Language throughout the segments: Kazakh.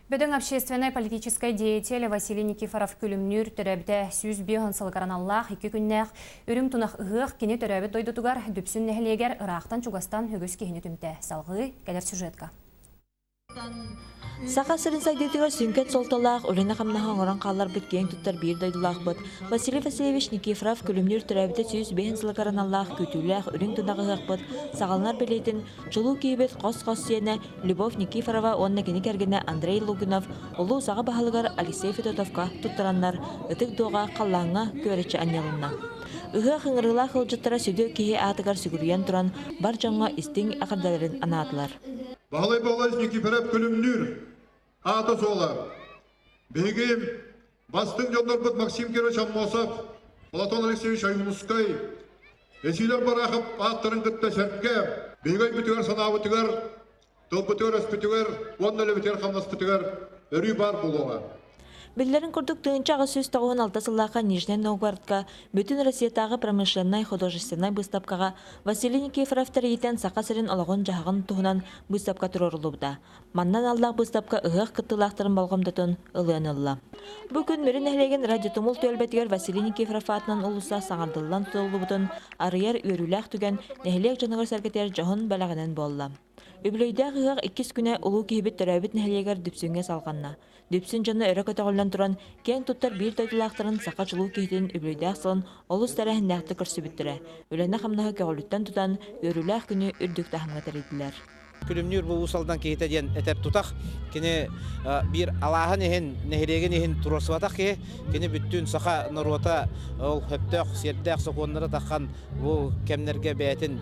Бөдің общественной политической деятель Василий Никифоров күлімнүр төрәбіті сүз бейхін сылғаран Аллах 2 күннәқ үрім тұнақ ұғық кені төрәбі дойдутугар дүпсін нәхілегер Ирақтан Чугастан үгіз кехіне түмті. Салғы кәдер сюжетка. Сақа сырын сагдетігер сүнкет солталақ, өлені қамнаға оңыран қалар біткен тұттар бір дойдылақ бұд. Василий Васильевич Никифоров күлімнер түрәбіті сүйіз бейін сылғаран Аллах күтіліғ үрін тұнағы ғық бұд. Сағалынар білейтін жылу кейбет қос-қос сүйені Любовь Никифорова, онына кені кәргені Андрей Лугунов, ұлы ұзаға бағалығар Алексей Федотовқа тұттыраннар, үтік доға қаллаңа көречі анелынна. Үгі қыңырыла қылжыттара сөйді кейі атығар сүгірген тұран бар жаңға істің ақырдаларын анадылар. Бағалай Никифоров күлімнер аты сола. Бегем бастың жолдар бұд Максим Кирович Аммосов, Платон Алексеевич Аймускай, Эсилер барақып аттырын күтті сәртке, бегай бүтігер санабы түгер, тұл бүтігер өс бүтігер, онналы бүтігер қамнас бүтігер, өрі бар болуға. Биллерин курдук тыынчагы сөз тагуын 6 сыллака Нижний Новгородка, бүтін Россиятағы промышленной художественной выставкаға Василий Никифоров тәрейтен сақа сырын олагон жағын туғынан выставка тұрорылубда. Маннан аллақ выставка ұғық кыттылақтырын балғымдытын ылыанылла. Бүгін мөрін әлеген радиотумул төлбетігер Василий Никифоров атынан ұлыса саңардылан тұтылубытын арыяр өріләқ түген нәхілек жанығыр сәргетер жоғын бәләғінен болла. Өбілейді ғығақ 2 күнә ұлу кейбет төрәбіт нәхілегер дүпсінге салғанна. Дүпсін жаны өрі көтіғылан тұран, кен тұттар бір дойдылақтарын сақа жылу кейтін өбілейді ақсылын олыс тәрәхін нәқті күрсі біттірі. Өлені қамнағы кәғылыттан тұтан өріләқ күні үрдік тахыңғатыр еділер. Күлімнер бұл ұсалдан кейті ден әтәп тұтақ, кені бір алағын ехін, нәхіреген ехін тұрасыватақ ке, кені бүттін сақа нұруата ол хөптіқ, сердіқ соқуынлары таққан бұл кәмнерге бәйтін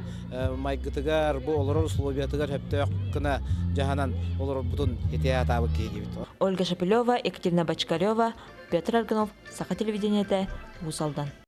майгытығар, бұл олырыр условиятығар хөптіқ кіна жағанан олырыр бұтын хетея атабы кейгі біт. Ольга Шапилева, Екатерина Бочкарева, Петр Арганов, Сақа телевидениеті, Усалдан.